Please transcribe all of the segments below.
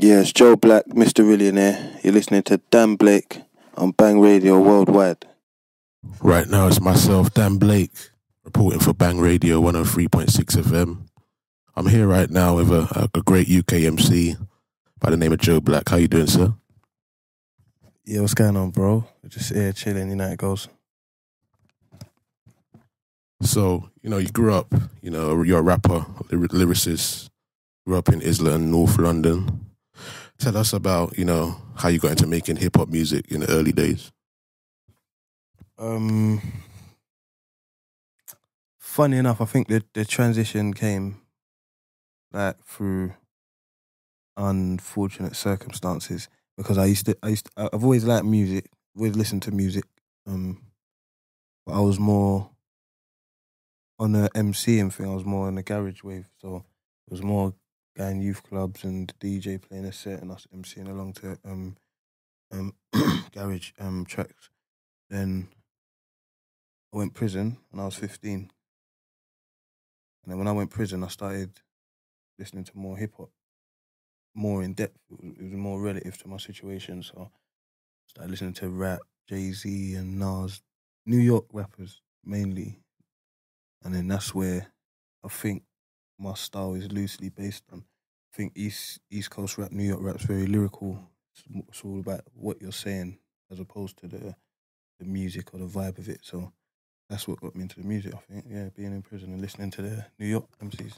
Yeah, it's Joe Black, Mr. Millionaire. You're listening to Dan Blake on Bang Radio Worldwide. Right now it's myself, Dan Blake, reporting for Bang Radio 103.6 FM. I'm here right now with a great UK MC by the name of Joe Black. How you doing, sir? Yeah, what's going on, bro? We're just here chilling, you know how it goes. So, you grew up, you're a rapper, lyricist, grew up in Islington, North London. Tell us about, how you got into making hip-hop music in the early days. Funny enough, I think the transition came through unfortunate circumstances because I've always liked music, always listened to music. But I was more on the MCing thing. I was more on the garage wave, so it was more going youth clubs and DJ playing a set and us MCing along to garage tracks. Then I went prison when I was 15. And then when I went prison, I started listening to more hip hop, more in depth. It was more relative to my situation. So I started listening to rap, Jay-Z and Nas, New York rappers mainly. And then that's where I think my style is loosely based on. I think East Coast rap, New York rap's very lyrical. It's all about what you're saying as opposed to the music or the vibe of it. So that's what got me into the music, I think. Yeah, being in prison and listening to the New York MCs.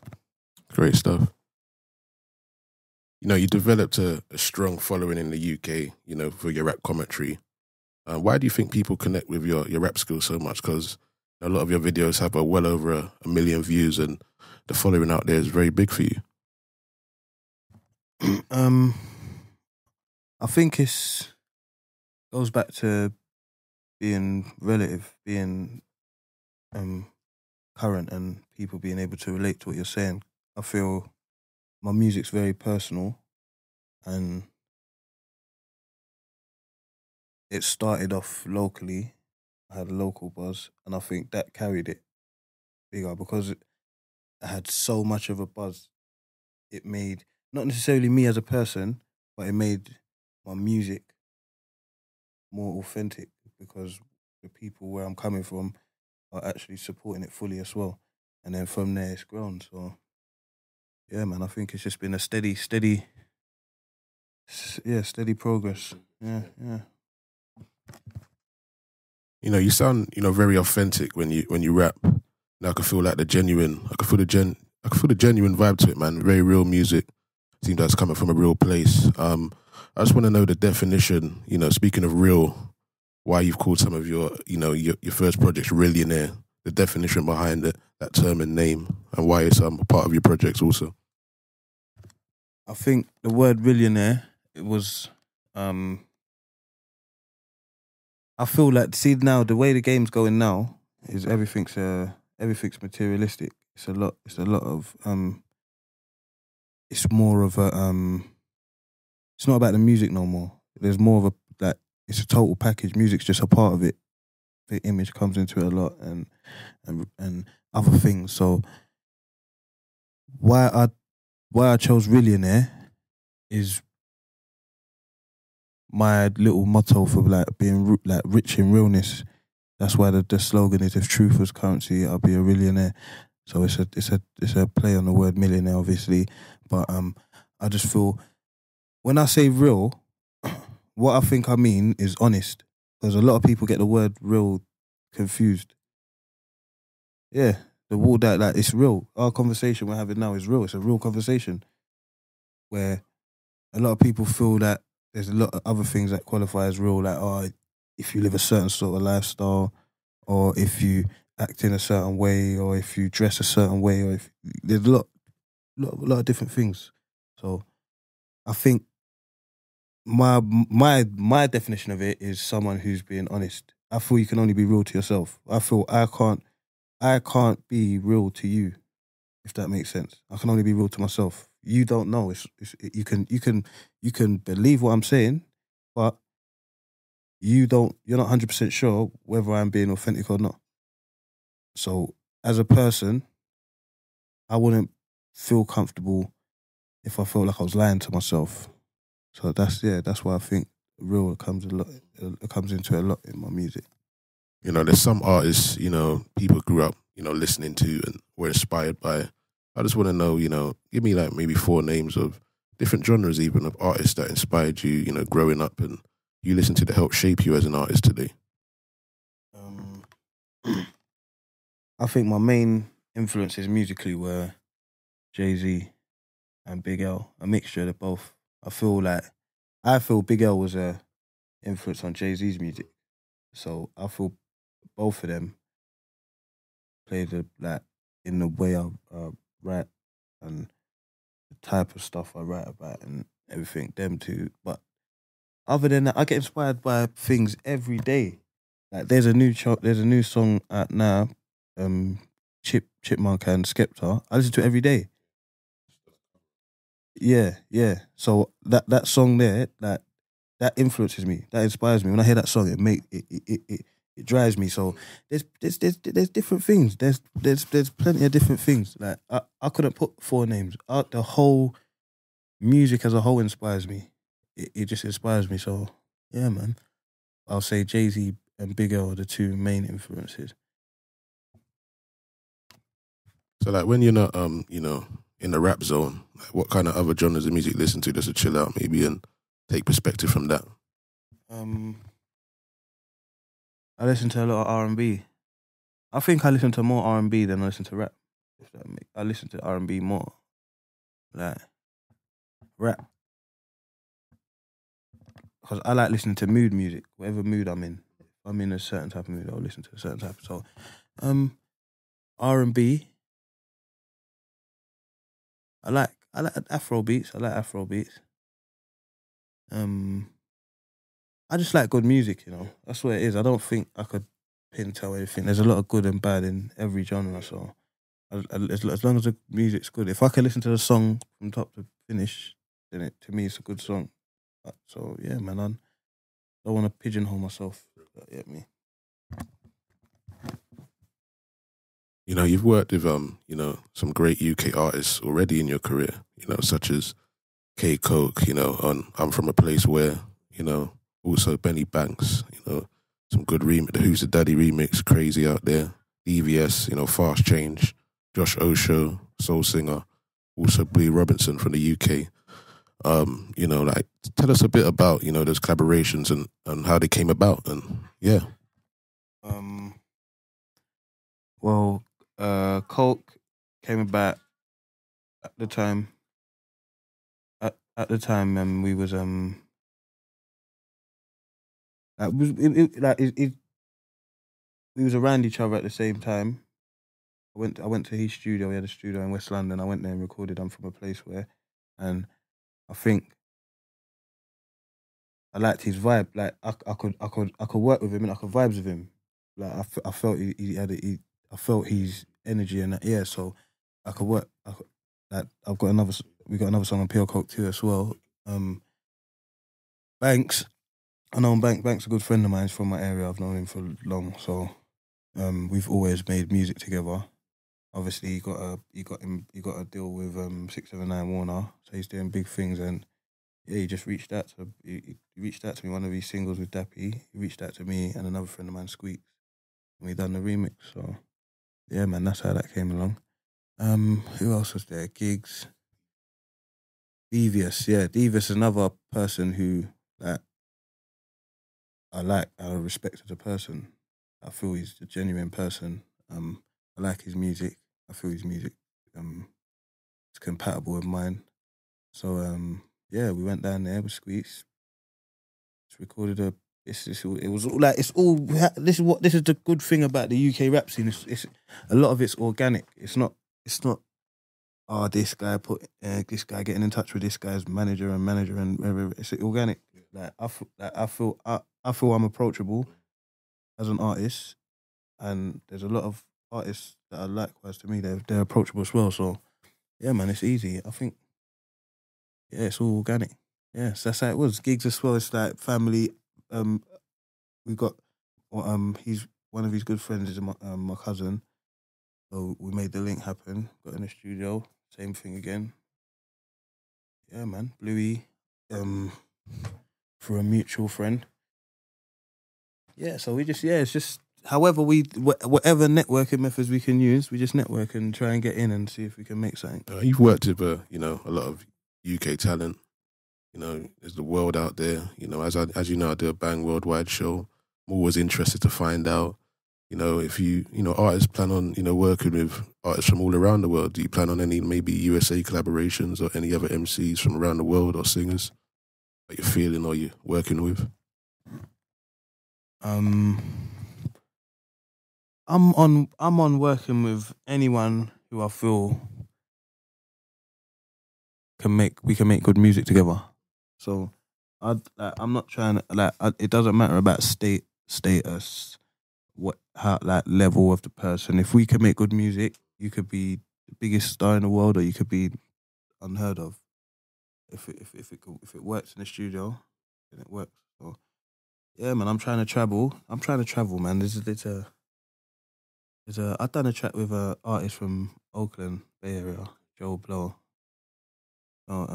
Great stuff. You developed a strong following in the UK, for your rap commentary. Why do you think people connect with your rap skills so much? Because a lot of your videos have well over a million views and the following out there is very big for you. I think goes back to being relative, being current and people being able to relate to what you're saying. I feel my music's very personal and it started off locally. I had a local buzz and I think that carried it bigger because I had so much of a buzz. It made, not necessarily me as a person, but it made my music more authentic because the people where I'm coming from are actually supporting it fully as well. And then from there it's grown. So yeah, man, I think it's just been a steady progress. Yeah. You sound, very authentic when you rap. I can feel like the genuine vibe to it, man. Very real music. Seems like it's coming from a real place. I just want to know the definition, speaking of real, why you've called some of your first projects Rillionaire, the definition behind it, that term and name, and why it's a part of your projects also. I think the word Rillionaire, it was, I feel like, see now, the way the game's going now is everything's materialistic. It's a lot of, it's more of a, it's not about the music no more. There's more of it's a total package. Music's just a part of it. The image comes into it a lot and other things. So why I chose Rillionaire is my little motto for being rich in realness. That's why the slogan is, if truth was currency, I'll be a Rillionaire. So it's a play on the word millionaire, obviously. But I just feel when I say real, what I think I mean is honest. Because a lot of people get the word real confused. Yeah, the word that it's real. Our conversation we're having now is real. It's a real conversation where a lot of people feel that there's a lot of other things that qualify as real, like if you live a certain sort of lifestyle, or if you act in a certain way, or if you dress a certain way, or if there's a lot of different things. So I think my definition of it is someone who's being honest. I feel you can only be real to yourself. I feel I can't be real to you, if that makes sense. I can only be real to myself. You don't know. You can believe what I'm saying, but you're not 100% sure whether I'm being authentic or not. So as a person, I wouldn't feel comfortable if I felt like I was lying to myself. So that's why I think real comes a lot. It comes into a lot in my music. You know, there's some artists, you know, people grew up, you know, listening to and were inspired by. I just want to know, you know, give me like maybe 4 names of different genres, even of artists that inspired you, you know, growing up and you listen to that help shape you as an artist today. I think my main influences musically were Jay-Z and Big L, a mixture of both. I feel Big L was a influence on Jay-Z's music. So I feel both of them played in the way I write and the type of stuff I write about and everything, them two. But other than that, I get inspired by things every day. Like there's a new song out now, Chipmunk and Skepta. I listen to it every day. Yeah, yeah. So that song there, that influences me. That inspires me. When I hear that song, it drives me. So there's different things. There's plenty of different things. Like I couldn't put 4 names. The whole music as a whole inspires me. It just inspires me. So yeah, man. I'll say Jay-Z and Big L are the 2 main influences. So like when you're not, you know, in the rap zone, like what kind of other genres of music you listen to just to chill out maybe and take perspective from that? I listen to a lot of R&B. I think I listen to more R&B than I listen to rap. I listen to R&B more. Like rap. Because I like listening to mood music, whatever mood I'm in. If I'm in a certain type of mood, I'll listen to a certain type. So, R&B. I like Afro beats. I like Afro beats. I just like good music, you know. That's what it is. I don't think I could pin tell everything. There's a lot of good and bad in every genre. So, as long as the music's good, if I can listen to the song from top to finish, then to me it's a good song. So yeah, man, I don't want to pigeonhole myself. You get me? You know, you've worked with you know, some great UK artists already in your career, you know, such as K Coke, you know, on I'm From a Place Where, you know, also Benny Banks, you know, some good the Who's the Daddy remix, Crazy Out There, DVS, you know, Fast Change, Josh Osho, Soul Singer, also Blue Robinson from the UK. You know, like tell us a bit about, you know, those collaborations and how they came about and yeah. Well, Coke came about at the time. At the time, we was we was around each other at the same time. I went to his studio. He had a studio in West London. I went there and recorded I'm From a Place Where, and I think I liked his vibe. Like I could work with him and I could vibes with him. Like I felt I felt his energy and that. Yeah, so I could work. Like we got another song on Pure Coke too as well. Banks, I know Banks a good friend of mine. He's from my area. I've known him for long, so we've always made music together. Obviously, he got a deal with 679 Warner, so he's doing big things. And yeah, he reached out to me. One of his singles with Dappy, he reached out to me and another friend of mine, Squeaks, and we done the remix. So yeah, man, that's how that came along. Who else was there? Gigs, Devious. Yeah, Devious is another person who I respect as a person. I feel he's a genuine person. I like his music. I feel his music is compatible with mine. So yeah, we went down there with Squeaks. Recorded it was all like this is the good thing about the UK rap scene. It's a lot of it's organic. It's not this guy this guy getting in touch with this guy's manager and it's organic. Like I feel I'm approachable as an artist, and there's a lot of artists that are likewise to me. They're approachable as well. So yeah, man, it's easy. I think it's all organic. Yeah, so that's how it was. Gigs as well. It's like family. We got he's one of his good friends is my cousin. So we made the link happen. Got in the studio. Same thing again. Yeah, man. Bluey. through a mutual friend. Yeah, so it's just however whatever networking methods we can use, we just network and try and get in and see if we can make something. You've worked with a lot of UK talent. There's the world out there. As you know, I do a Bang Worldwide show. I'm always interested to find out, if artists plan on, working with artists from all around the world. Do you plan on any maybe USA collaborations or any other MCs from around the world or singers that you're feeling or you're working with? I'm on working with anyone who I feel we can make good music together. So I'm not trying to it doesn't matter about status, how level of the person. If we can make good music, you could be the biggest star in the world, or you could be unheard of. If it works in the studio, then it works. So yeah, man, I'm trying to travel, man. I've done a track with an artist from Oakland, Bay Area, Joe Blow. So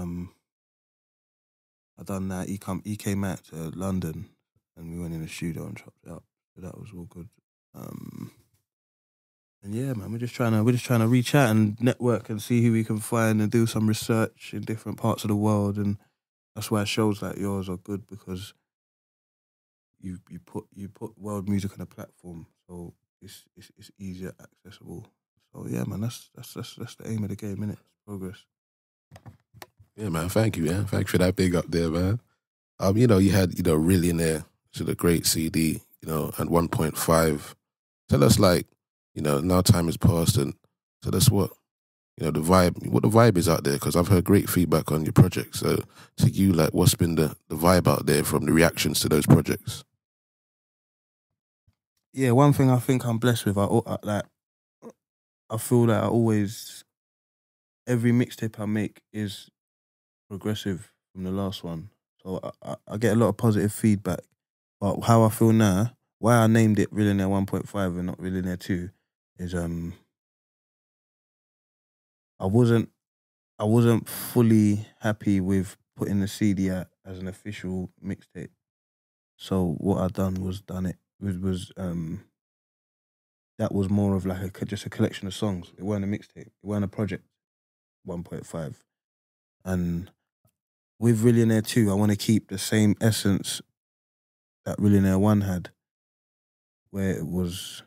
I done that. He came out to London, and we went in the studio and chopped it up. So that was all good. And yeah, man, we're just trying to reach out and network and see who we can find and do some research in different parts of the world. And that's why shows like yours are good, because you put world music on a platform, so it's easier accessible. So yeah, man, that's the aim of the game, innit? Progress. Yeah, man. Thank you, man. Thank you for that big up there, man. You had, Millionaire, which is a great CD, and 1.5. Tell us, now time has passed, and tell us what the vibe is out there, because I've heard great feedback on your project. So to you, what's been the vibe out there from the reactions to those projects? Yeah, one thing I think I'm blessed with, I feel that every mixtape I make is progressive from the last one. So I get a lot of positive feedback. But how I feel now, why I named it Millionaire 1.5 and not Millionaire 2, is I wasn't fully happy with putting the CD out as an official mixtape. So what I done was that was more of just a collection of songs. It weren't a mixtape. It weren't a project 1.5. And with Millionaire 2, I want to keep the same essence that Millionaire 1 had, where it was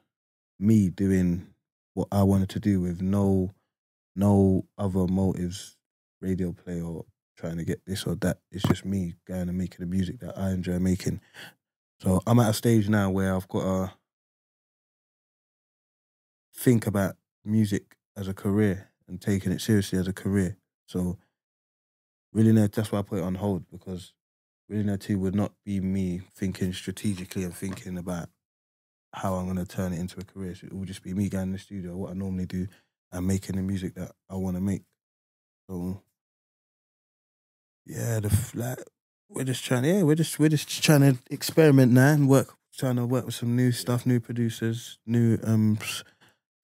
me doing what I wanted to do with no other motives, radio play or trying to get this or that. It's just me going and making the music that I enjoy making. So I'm at a stage now where I've got to think about music as a career and taking it seriously as a career. So Millionaire, that's why I put it on hold, because Millionaire 2 would not be me thinking strategically and thinking about how I'm going to turn it into a career. So it will just be me going in the studio, what I normally do, and making the music that I want to make. So yeah, we're just trying to experiment now and trying to work with some new stuff, new producers, new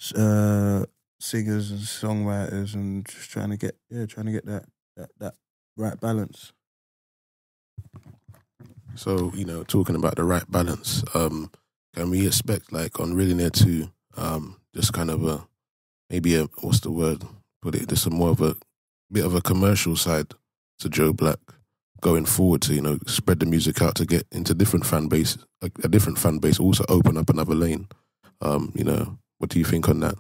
singers and songwriters, and just trying to get that right balance. So, talking about the right balance, can we expect, on Millionaire 2, just kind of what's the word? Put it, just more of a bit of a commercial side to Joe Black going forward to, spread the music out to get into different fan base, a different fan base, also open up another lane. What do you think on that?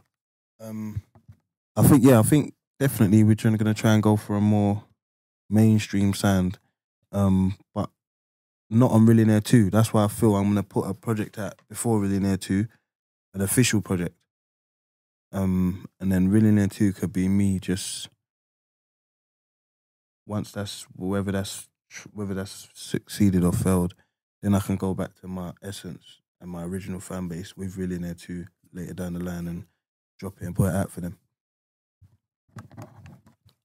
I think definitely we're going to try and go for a more mainstream sound, but not on Millionaire 2. That's why I feel I'm going to put a project out before Millionaire 2, an official project. And then Millionaire 2 could be me just, once whether that's succeeded or failed, then I can go back to my essence and my original fan base with Millionaire 2 later down the line and drop it and put it out for them.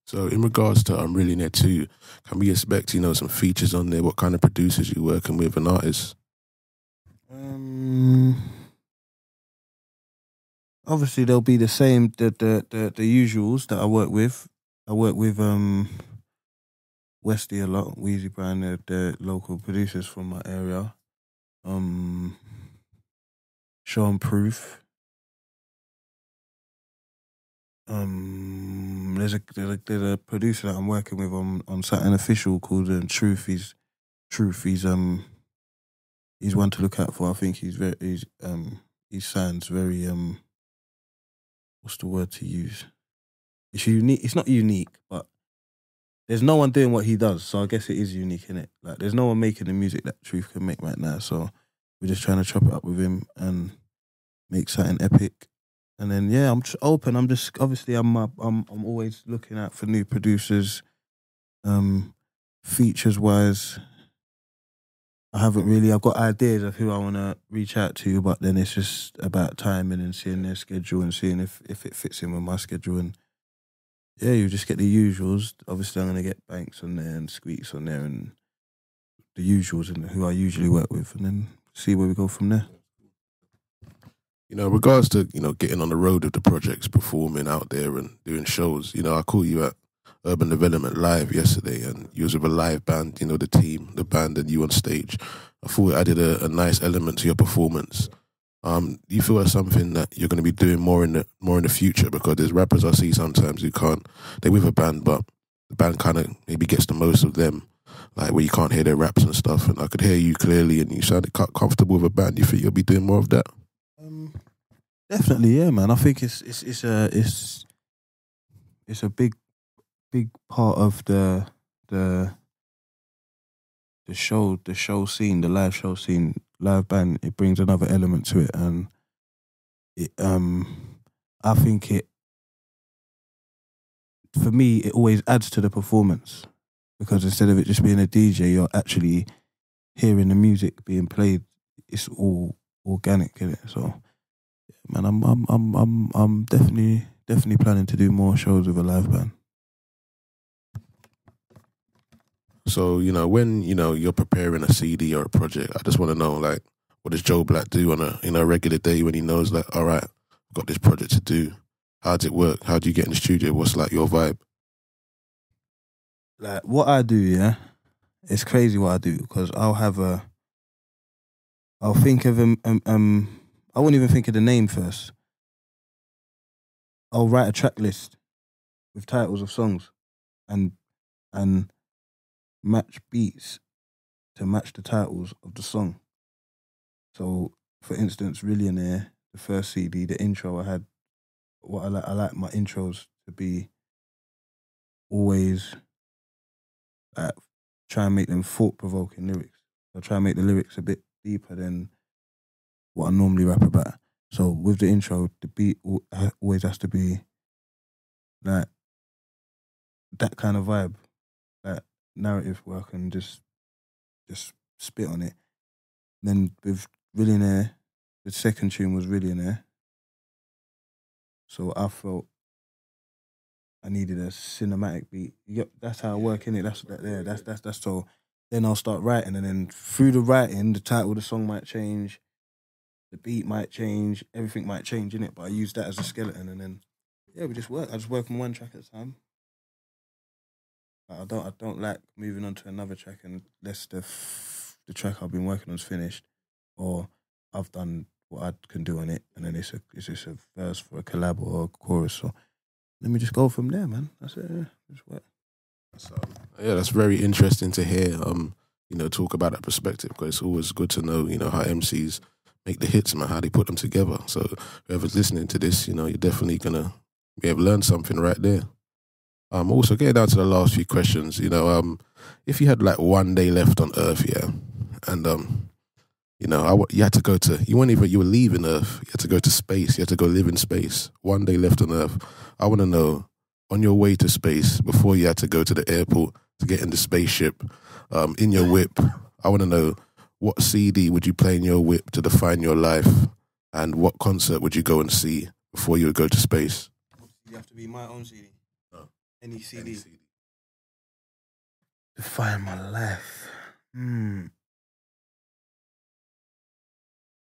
So in regards to Millionaire 2, can we expect, some features on there? What kind of producers you working with and artists? Obviously there'll be the same, the usuals that I work with. I work with Westy a lot, Wheezy Brown, they're local producers from my area. Sean Proof. There's a producer that I'm working with on something official called Truth. He's one to look out for. I think he sounds very what's the word to use? It's unique. It's not unique, but there's no one doing what he does, so I guess it is unique, innit? Like, there's no one making the music that Truth can make right now, so we're just trying to chop it up with him and make something epic. And then, yeah, I'm just open. I'm just, obviously, I'm always looking out for new producers, features-wise. I've got ideas of who I want to reach out to, but then it's just about timing and seeing their schedule and seeing if it fits in with my schedule. And yeah, you just get the usuals. Obviously, I'm going to get Banks on there and Squeaks on there and the usuals and who I usually work with, and then see where we go from there. You know, in regards to, you know, getting on the road with the projects, performing out there and doing shows, you know, I caught you at Urban Development Live yesterday, and you was with a live band, you know, the team, the band, and you on stage. I thought it added a nice element to your performance. Do you feel that's something that you're going to be doing more in the future? Because there's rappers I see sometimes who can't, they're with a band, but the band kind of maybe gets the most of them, like where you can't hear their raps and stuff. And I could hear you clearly, and you sounded comfortable with a band. You think you'll be doing more of that? Definitely, yeah, man. I think it's a big part of the show scene, the live show scene, live band. It brings another element to it, and I think for me, it always adds to the performance, because instead of it just being a DJ, you're actually hearing the music being played. It's all organic, isn't it? So, man, I'm definitely planning to do more shows with a live band. So, you know, when, you know, you're preparing a CD or a project, I just want to know, like, what does Joe Black do on a regular day when he knows, like, all right, I've got this project to do? How does it work? How do you get in the studio? What's, like, your vibe? Like, what I do, yeah, it's crazy what I do, because I'll think of I won't even think of the name first. I'll write a track list with titles of songs and match beats to match the titles of the song. So, for instance, Millionaire, the first CD, the intro I had, what I like my intros to be always try and make them thought-provoking lyrics. I try and make the lyrics a bit deeper than what I normally rap about. So with the intro, the beat always has to be like that kind of vibe, like narrative where I can just spit on it. Then with Millionaire, the second tune was Millionaire. So I felt I needed a cinematic beat. Yep, that's how I work, innit? That's so. Then I'll start writing, and then through the writing, the title of the song might change, the beat might change, everything might change, innit? But I use that as a skeleton, and then yeah, we just work. I just work on one track at a time. I don't like moving on to another track unless the track I've been working on is finished, or I've done what I can do on it, and then it's just a verse for a collab or a chorus. So let me just go from there, man. That's it. Yeah. Just work. So, yeah, that's very interesting to hear. You know, talk about that perspective, because it's always good to know, you know, how MCs make the hits, man, how they put them together. So whoever's listening to this, you know, you're definitely gonna be able to learn something right there. Also, getting down to the last few questions, you know, if you had like one day left on Earth, yeah, and you know, you had to go to, you were leaving Earth, you had to go to space, you had to go live in space. One day left on Earth. I want to know, on your way to space, before you had to go to the airport to get in the spaceship, in your whip, I want to know, what CD would you play in your whip to define your life, and what concert would you go and see before you would go to space? You have to be my own CD. No. Any CD. Define my life.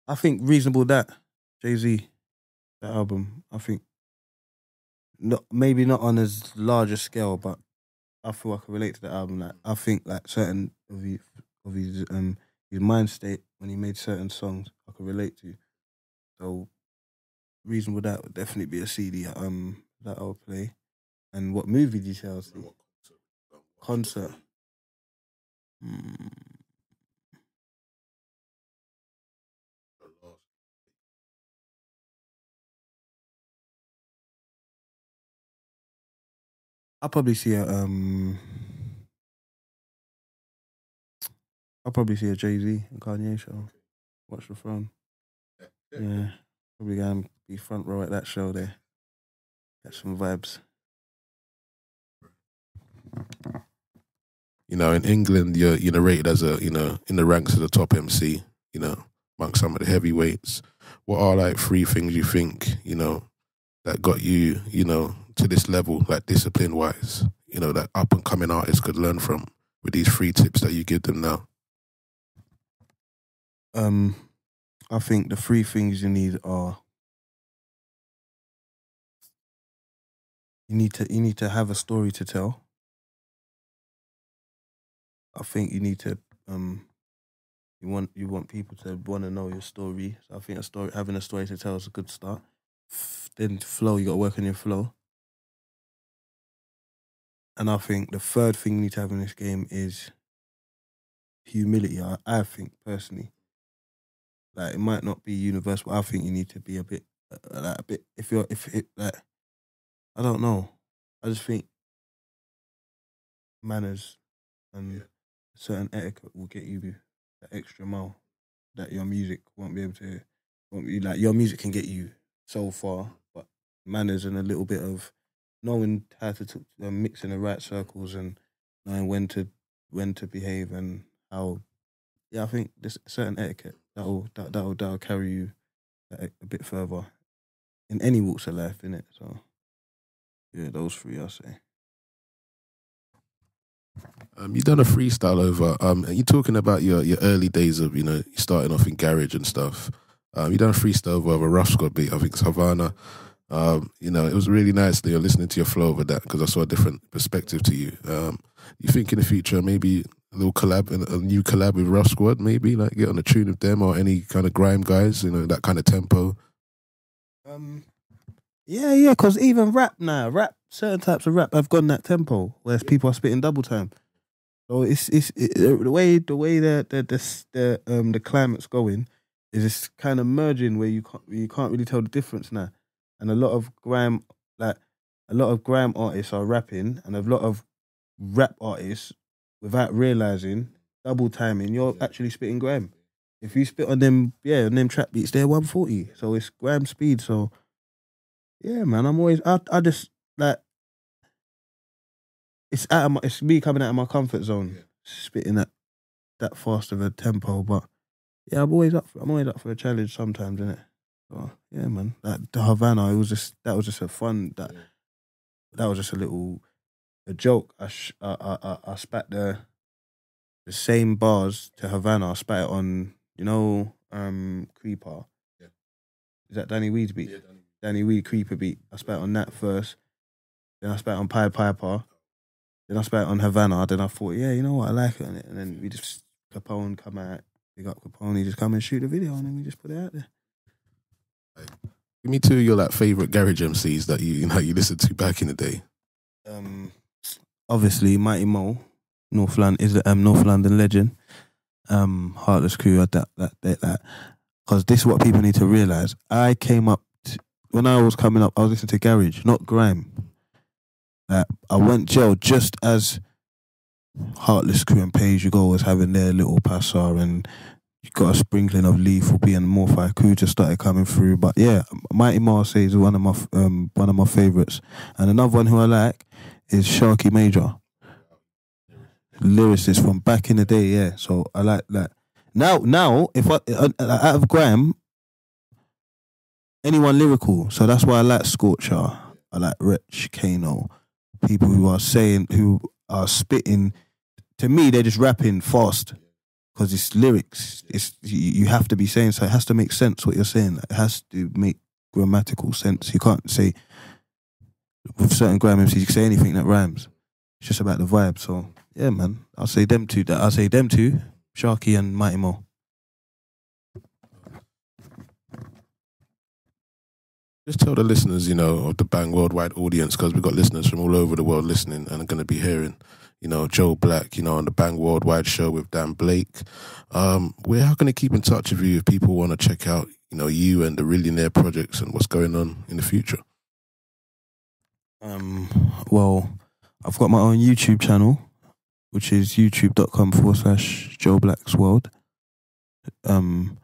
I think Reasonable That, Jay-Z, that album. I think maybe not on as large a scale, but I feel I can relate to the album. Like I think like certain of his mind state when he made certain songs I could relate to. So reason with that would definitely be a CD that I'll play. And what movie details? Concert. I'll probably see a Jay-Z and Kanye show. Watch the Throne. Yeah. Probably gonna be front row at that show there. Get some vibes. You know, in England, you're rated as a, you know, in the ranks of the top MC, you know, amongst some of the heavyweights. What are like 3 things you think, you know, that got you, you know, to this level, like discipline wise, you know, that up and coming artists could learn from with these 3 tips that you give them now? I think the 3 things you need are you need to have a story to tell. I think you need to you want people to want to know your story. So I think having a story to tell is a good start. Then flow, you got to work on your flow. And I think the 3rd thing you need to have in this game is humility. I think personally, like it might not be universal, but I think you need to be a bit if I don't know. I just think manners and certain etiquette will get you that extra mile that your music won't be able to. Like your music can get you so far, but manners and a little bit of knowing how to mix in the right circles and knowing when to behave and how. Yeah, I think there's certain etiquette that'll carry you a bit further in any walks of life, innit? So yeah, those 3 I'll say. You done a freestyle over. You talking about your early days of, you know, starting off in garage and stuff. You done a freestyle over a Rough Squad beat. I think it's Havana. You know, it was really nice that you're listening to your flow over that because I saw a different perspective to you. You think in the future maybe a little collab, a new collab with Rough Squad, maybe like get on a tune with them or any kind of grime guys, you know, that kind of tempo. Yeah, because even certain types of rap have gone that tempo, whereas people are spitting double time. So it's the way the climate's going is it's kind of merging where you can't really tell the difference now, and a lot of grime artists are rapping, and a lot of rap artists without realizing double timing, you're actually spitting grime. If you spit on them trap beats, they're 140, so it's grime speed. So yeah, man, I just like. It's me coming out of my comfort zone, spitting that fast of a tempo. But yeah, I'm always up for a challenge sometimes, innit? So yeah, man. Like the Havana, that was just a fun that was just a joke. I spat the same bars to Havana. I spat it on, you know, Creeper. Yeah. Is that Danny Weed's beat? Yeah, Danny Weed Creeper beat. I spat on that first. Then I spat on Piper. Then I spat on Havana. Then I thought, yeah, you know what, I like it. And then we just, Capone come out, big up Capone, just come and shoot a video, and then we just put it out there. Give me 2 of your like favourite garage MCs that you listened to back in the day. Obviously, Mighty Mo, North London legend. Heartless Crew, that. Because this is what people need to realise. I came up, when I was coming up, I was listening to garage, not grime. I went jail just as Heartless Crew and Page You Go was having their little passar, and you got a sprinkling of Lethal B and Morphi Crew just started coming through. But yeah, Mighty Marseille is one of my favourites, and another one who I like is Sharky Major, lyricist from back in the day. Yeah, so I like that. Now, if out of grime, anyone lyrical, so that's why I like Scorcher. I like Wretch, Kano. People who are spitting, to me, they're just rapping fast because it's lyrics. You have to be saying, so it has to make sense what you're saying. It has to make grammatical sense. You can't say, with certain grime MCs, you can say anything that rhymes. it's just about the vibe. So yeah, man, I'll say them two. Sharky and Mighty Mo. Just tell the listeners, of the Bang Worldwide audience, because we've got listeners from all over the world listening and are going to be hearing, Joe Black, on the Bang Worldwide show with Dan Blake. How can they keep in touch with you if people want to check out, you and the Rillionaire projects and what's going on in the future? Well, I've got my own YouTube channel, which is youtube.com/Joe Black's World. And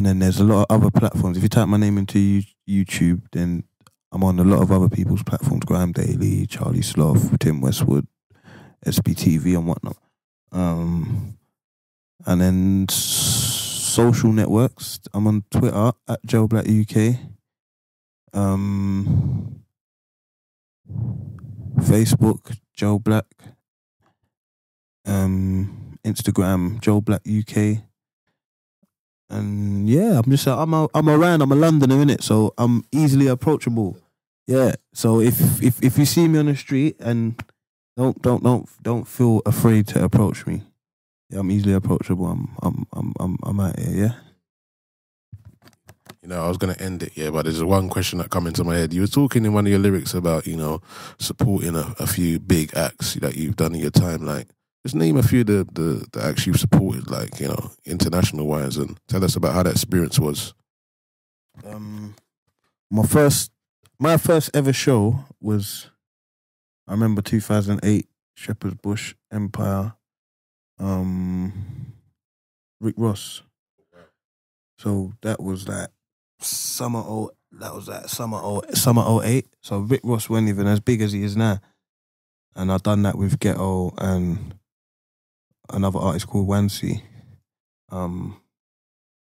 then there's a lot of other platforms. If you type my name into YouTube, then I'm on a lot of other people's platforms: Graham Daly, Charlie Sloth, Tim Westwood, SBTV, and whatnot. And then social networks. I'm on Twitter @Joe Black UK. Facebook Joe Black. Instagram Joe Black UK. And yeah, I'm around. I'm a Londoner, innit? So I'm easily approachable. Yeah. So if you see me on the street, and don't feel afraid to approach me. Yeah, I'm easily approachable. I'm out here. Yeah. I was gonna end it, but there's one question that come into my head. You were talking in one of your lyrics about supporting a few big acts that you've done in your time, like. Just name a few of the acts you've supported, like, international wise, and tell us about how that experience was. My first ever show was, I remember 2008, Shepherd's Bush, Empire, Rick Ross. So that was like summer 08. So Rick Ross wasn't even as big as he is now. And I've done that with Ghetto and another artist called Wansi.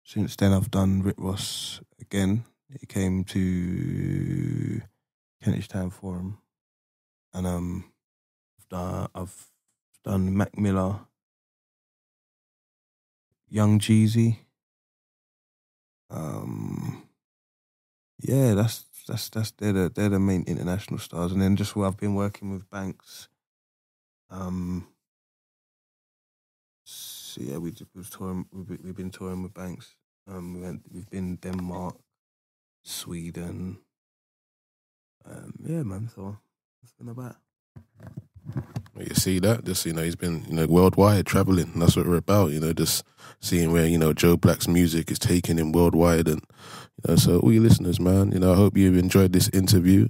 Since then, I've done Rick Ross again. He came to Kentish Town Forum, and I've done Mac Miller, Young Jeezy. Yeah, they're the main international stars, and then just where I've been working with Banks. So yeah, we've been touring with Banks. We've been Denmark, Sweden. Yeah, man. So it's been about. You see that? Just he's been worldwide traveling. And that's what we're about. Just seeing where Joe Black's music is taking him worldwide, and so all you listeners, man. I hope you've enjoyed this interview.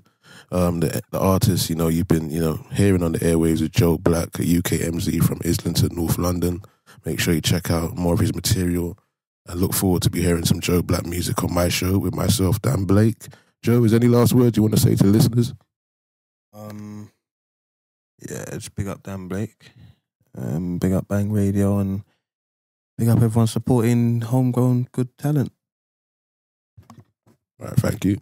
The artist, you've been hearing on the airwaves with Joe Black, a UK MZ from Islington, North London. Make sure you check out more of his material. I look forward to be hearing some Joe Black music on my show with myself, Dan Blake. Joe, is there any last words you want to say to the listeners? Yeah, just big up Dan Blake, big up Bang Radio, and big up everyone supporting homegrown good talent. All right, thank you.